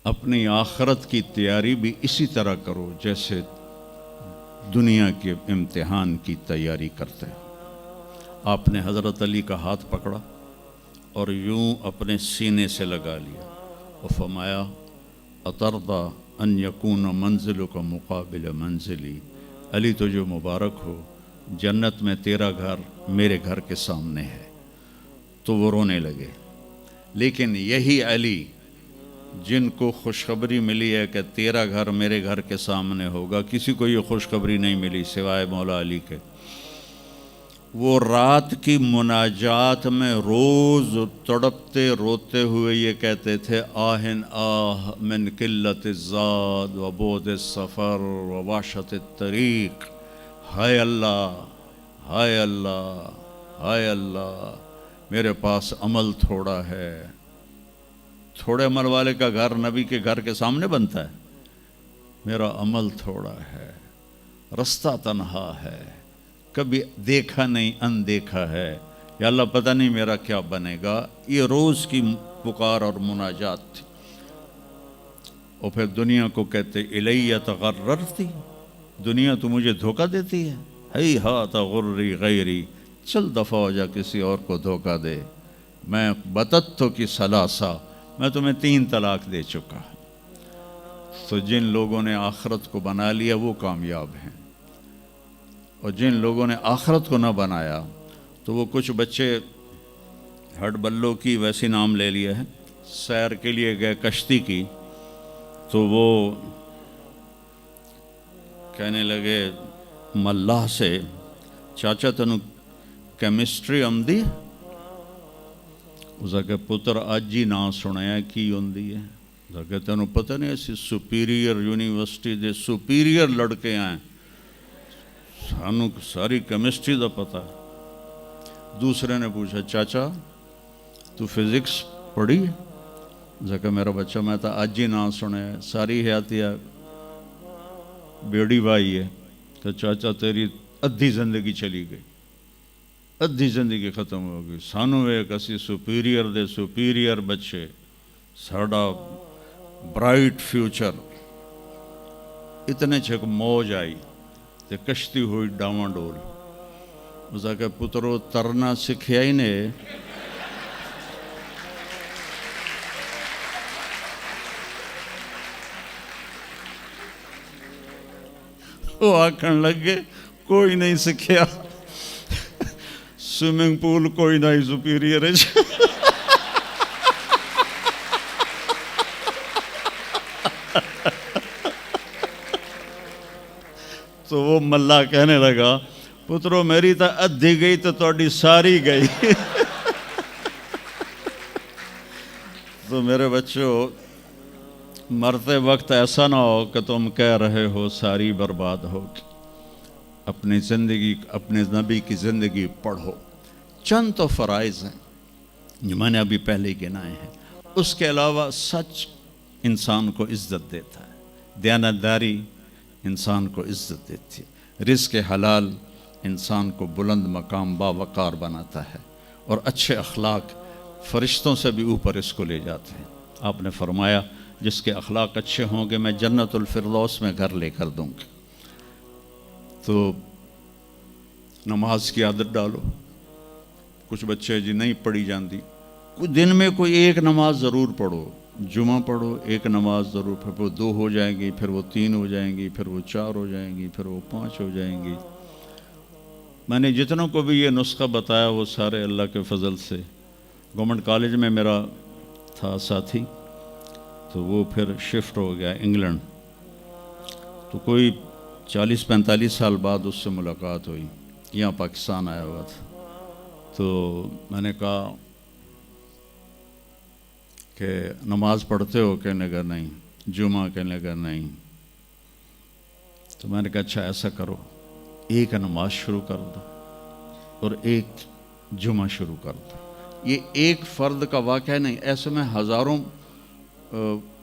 اپنی آخرت کی تیاری بھی اسی طرح کرو جیسے دنیا کے امتحان کی تیاری کرتے ہو۔ آپ نے حضرت علی کا ہاتھ پکڑا اور یوں اپنے سینے سے لگا لیا اور فرمایا اترضی ان یکون منزلک مقابل منزلی، علی تجھے مبارک ہو، جنت میں تیرا گھر میرے گھر کے سامنے ہے۔ تو وہ رونے لگے۔ لیکن یہی علی جن کو خوشخبری ملی ہے کہ تیرا گھر میرے گھر کے سامنے ہوگا، کسی کو یہ خوشخبری نہیں ملی سوائے مولا علی کے، وہ رات کی مناجات میں روز تڑپتے روتے ہوئے یہ کہتے تھے آہن آہ من قلت الزاد و بعد السفر و وحشت الطریق، ہائے اللہ، ہائے اللہ، ہائے اللہ، میرے پاس عمل تھوڑا ہے۔ تھوڑے عمل والے کا گھر نبی کے گھر کے سامنے بنتا ہے؟ میرا عمل تھوڑا ہے، رستہ تنہا ہے، کبھی دیکھا نہیں اندیکھا ہے، یا اللہ پتہ نہیں میرا کیا بنے گا۔ یہ روز کی پکار اور مناجات تھی۔ اور پھر دنیا کو کہتے الیہ تغررتی، دنیا تو مجھے دھوکہ دیتی ہے، ہی ہاتھ غری غیری، چل دفعہ ہو جا کسی اور کو دھوکہ دے، میں بتتو کی ثلاثہ، میں تمہیں 3 طلاق دے چکا۔ تو جن لوگوں نے آخرت کو بنا لیا وہ کامیاب ہیں، اور جن لوگوں نے آخرت کو نہ بنایا تو وہ کچھ بچے ہڈ بلوں کی ویسی نام لے لیا ہے، سیر کے لیے گئے کشتی کی، تو وہ کہنے لگے ملاح سے چاچا تنو کیمسٹری آمدی؟ اس کہ پتر اج ہی نہ سنیا کی ہوندی ہے؟ اس کہ تینوں پتہ نہیں ایسی سپیریئر یونیورسٹی دے سپیریئر لڑکے آئیں، سانو ساری کیمسٹری دا پتہ ہے۔ دوسرے نے پوچھا چاچا تو فزکس پڑھی؟ کہ میرا بچہ میں تو اج ہی نہ سنیا، ساری حیاتیہ بیڑی بائی ہے۔ تو چاچا تیری ادھی زندگی چلی گئی، ادھی زندگی ختم ہو گئی، سانو ایک اسی سپیریئر دے سپیریئر بچے، ساڑا برائٹ فیوچر۔ اتنے چھک موج آئی تے کشتی ہوئی ڈاواں ڈول۔ اس کہ پترو ترنا سکھیا ہی نے، وہ آکھن لگے کوئی نہیں سکھیا، سوئمنگ پول کوئی نہیں سپیریئر ہے۔ تو وہ ملا کہنے لگا پترو میری تو ادھی گئی تو تہاڈی ساری گئی۔ تو میرے بچوں مرتے وقت ایسا نہ ہو کہ تم کہہ رہے ہو ساری برباد ہوگی۔ اپنی زندگی، اپنے نبی کی زندگی پڑھو۔ چند تو فرائض ہیں جو میں نے ابھی پہلے ہی گنائے ہیں، اس کے علاوہ سچ انسان کو عزت دیتا ہے، دیانتداری انسان کو عزت دیتی ہے، رزق حلال انسان کو بلند مقام باوقار بناتا ہے، اور اچھے اخلاق فرشتوں سے بھی اوپر اس کو لے جاتے ہیں۔ آپ نے فرمایا جس کے اخلاق اچھے ہوں گے میں جنت الفردوس میں گھر لے کر دوں گا۔ تو نماز کی عادت ڈالو۔ کچھ بچے جی نہیں پڑھی جاندی، کوئی دن میں کوئی ایک نماز ضرور پڑھو، جمعہ پڑھو، ایک نماز ضرور، پھر وہ 2 ہو جائیں گی، پھر وہ 3 ہو جائیں گی، پھر وہ 4 ہو جائیں گی، پھر وہ 5 ہو جائیں گی۔ میں نے جتنوں کو بھی یہ نسخہ بتایا وہ سارے اللہ کے فضل سے، گورنمنٹ کالج میں میرا تھا ساتھی، تو وہ پھر شفٹ ہو گیا انگلینڈ، تو کوئی 40-45 سال بعد اس سے ملاقات ہوئی، یہاں پاکستان آیا ہوا تھا۔ تو میں نے کہا کہ نماز پڑھتے ہو؟ کہنے لگا نہیں۔ جمعہ؟ کہنے لگا نہیں۔ تو میں نے کہا اچھا ایسا کرو، ایک نماز شروع کر دو اور ایک جمعہ شروع کر دو۔ یہ ایک فرد کا واقعہ نہیں، ایسے میں ہزاروں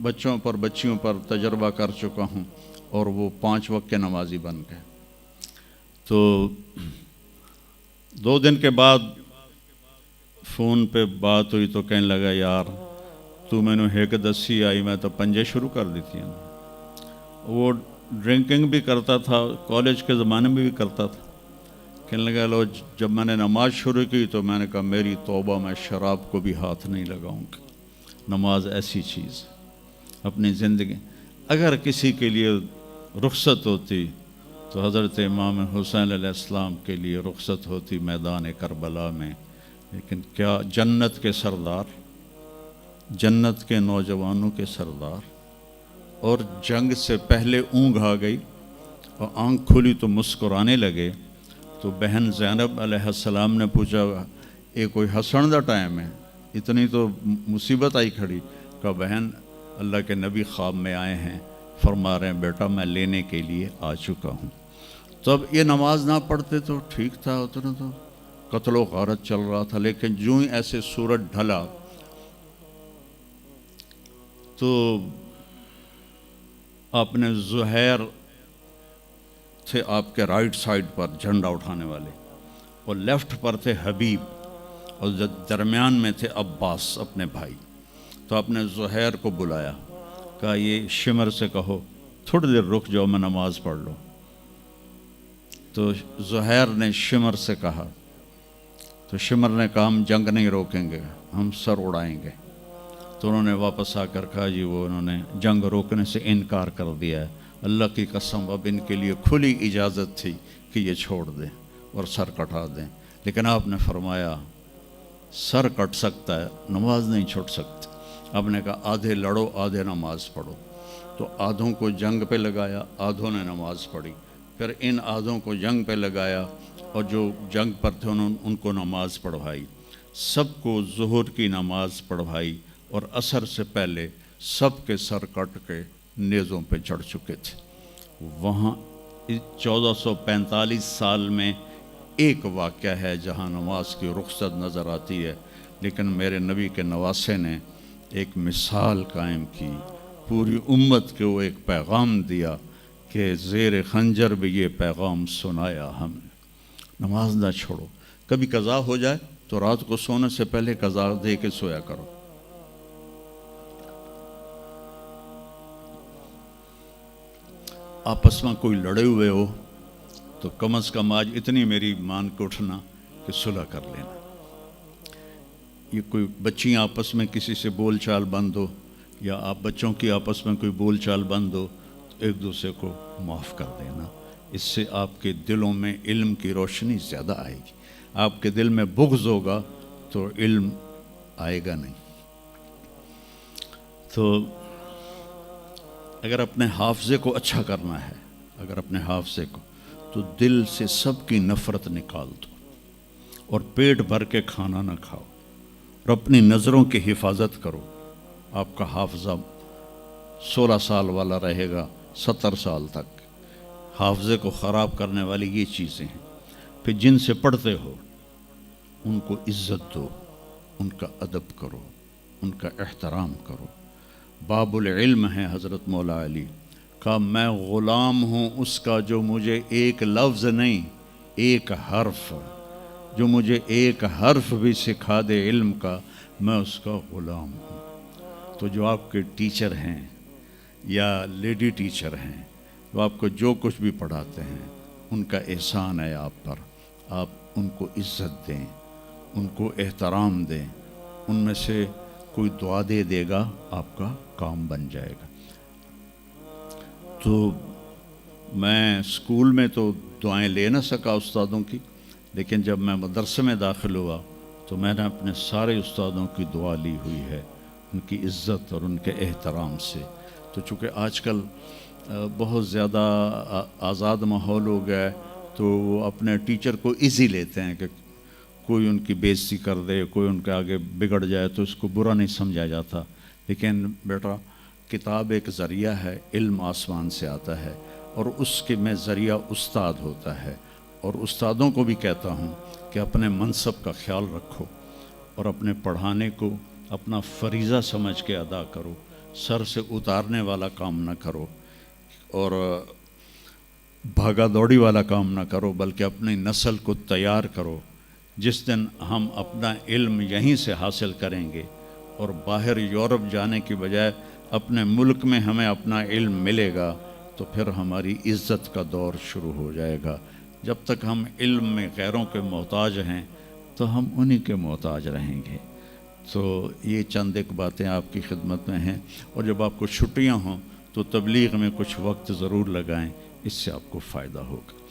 بچوں پر بچیوں پر تجربہ کر چکا ہوں، اور وہ 5 وقت کے نمازی بن گئے۔ تو 2 دن کے بعد فون پہ بات ہوئی تو کہنے لگا یار تو مینو ایک دسی آئی میں تو پنجے شروع کر دیتی ہیں. وہ ڈرنکنگ بھی کرتا تھا, کالج کے زمانے میں بھی کرتا تھا. کہنے لگا لو جب میں نے نماز شروع کی تو میں نے کہا میری توبہ, میں شراب کو بھی ہاتھ نہیں لگاؤں گا. نماز ایسی چیز اپنی زندگی, اگر کسی کے لیے رخصت ہوتی تو حضرت امام حسین علیہ السلام کے لیے رخصت ہوتی میدان کربلا میں. لیکن کیا جنت کے سردار, جنت کے نوجوانوں کے سردار, اور جنگ سے پہلے اونگ آ گئی اور آنکھ کھلی تو مسکرانے لگے. تو بہن زینب علیہ السلام نے پوچھا یہ کوئی ہسن دا ٹائم ہے, اتنی تو مصیبت آئی کھڑی. کہا بہن اللہ کے نبی خواب میں آئے ہیں, فرما رہے ہیں بیٹا میں لینے کے لیے آ چکا ہوں. تو اب یہ نماز نہ پڑھتے تو ٹھیک تھا, اتنا تو قتل و غارت چل رہا تھا. لیکن جو ہی ایسے سورج ڈھلا تو آپ نے زہیر تھے آپ کے رائٹ سائڈ پر جھنڈا اٹھانے والے, اور لیفٹ پر تھے حبیب, اور درمیان میں تھے عباس اپنے بھائی. تو آپ نے زہیر کو بلایا, کہا یہ شمر سے کہو تھوڑی دیر رک جاؤ میں نماز پڑھ لوں. تو زہیر نے شمر سے کہا, تو شمر نے کہا ہم جنگ نہیں روکیں گے, ہم سر اڑائیں گے. تو انہوں نے واپس آ کر کہا جی وہ انہوں نے جنگ روکنے سے انکار کر دیا ہے, اللہ کی قسم اب ان کے لیے کھلی اجازت تھی کہ یہ چھوڑ دیں اور سر کٹا دیں. لیکن آپ نے فرمایا سر کٹ سکتا ہے, نماز نہیں چھوڑ سکتی. آپ نے کہا آدھے لڑو آدھے نماز پڑھو. تو آدھوں کو جنگ پہ لگایا, آدھوں نے نماز پڑھی. پھر ان آدھوں کو جنگ پہ لگایا اور جو جنگ پر تھے ان کو نماز پڑھوائی. سب کو ظہر کی نماز پڑھوائی, اور عصر سے پہلے سب کے سر کٹ کے نیزوں پہ چڑھ چکے تھے. وہاں 1445 سال میں ایک واقعہ ہے جہاں نماز کی رخصت نظر آتی ہے. لیکن میرے نبی کے نواسے نے ایک مثال قائم کی, پوری امت کو ایک پیغام دیا کہ زیر خنجر بھی یہ پیغام سنایا ہم نے, نماز نہ چھوڑو. کبھی قضا ہو جائے تو رات کو سونے سے پہلے قضا دے کے سویا کرو. آپس میں کوئی لڑے ہوئے ہو تو کم از کم آج اتنی میری مان کے اٹھنا کہ صلح کر لینا. یہ کوئی بچیاں آپس میں کسی سے بول چال بند ہو, یا آپ بچوں کی آپس میں کوئی بول چال بند ہو, تو ایک دوسرے کو معاف کر دینا. اس سے آپ کے دلوں میں علم کی روشنی زیادہ آئے گی. آپ کے دل میں بغض ہوگا تو علم آئے گا نہیں. تو اگر اپنے حافظے کو اچھا کرنا ہے, اگر اپنے حافظے کو, تو دل سے سب کی نفرت نکال دو, اور پیٹ بھر کے کھانا نہ کھاؤ, اور اپنی نظروں کی حفاظت کرو. آپ کا حافظہ 16 سال والا رہے گا 70 سال تک. حافظے کو خراب کرنے والی یہ چیزیں ہیں. پھر جن سے پڑھتے ہو ان کو عزت دو, ان کا ادب کرو, ان کا احترام کرو. باب العلم ہے حضرت مولا علی کا, میں غلام ہوں اس کا جو مجھے ایک لفظ نہیں ایک حرف, جو مجھے ایک حرف بھی سکھا دے علم کا, میں اس کا غلام ہوں. تو جو آپ کے ٹیچر ہیں یا لیڈی ٹیچر ہیں, وہ آپ کو جو کچھ بھی پڑھاتے ہیں, ان کا احسان ہے آپ پر. آپ ان کو عزت دیں, ان کو احترام دیں. ان میں سے کوئی دعا دے دے گا, آپ کا کام بن جائے گا. تو میں اسکول میں تو دعائیں لے نہ سکا استادوں کی, لیکن جب میں مدرسے میں داخل ہوا تو میں نے اپنے سارے استادوں کی دعا لی ہوئی ہے, ان کی عزت اور ان کے احترام سے. تو چونکہ آج کل بہت زیادہ آزاد ماحول ہو گیا ہے, تو وہ اپنے ٹیچر کو ایزی لیتے ہیں کہ کوئی ان کی بے عزتی کر دے, کوئی ان کے آگے بگڑ جائے تو اس کو برا نہیں سمجھا جاتا. لیکن بیٹا کتاب ایک ذریعہ ہے, علم آسمان سے آتا ہے, اور اس کے میں ذریعہ استاد ہوتا ہے. اور استادوں کو بھی کہتا ہوں کہ اپنے منصب کا خیال رکھو, اور اپنے پڑھانے کو اپنا فریضہ سمجھ کے ادا کرو. سر سے اتارنے والا کام نہ کرو, اور بھاگا دوڑی والا کام نہ کرو, بلکہ اپنی نسل کو تیار کرو. جس دن ہم اپنا علم یہیں سے حاصل کریں گے, اور باہر یورپ جانے کی بجائے اپنے ملک میں ہمیں اپنا علم ملے گا تو پھر ہماری عزت کا دور شروع ہو جائے گا۔ جب تک ہم علم میں غیروں کے محتاج ہیں تو ہم انہی کے محتاج رہیں گے۔ تو یہ چند ایک باتیں آپ کی خدمت میں ہیں، اور جب آپ کو چھٹیاں ہوں تو تبلیغ میں کچھ وقت ضرور لگائیں، اس سے آپ کو فائدہ ہوگا۔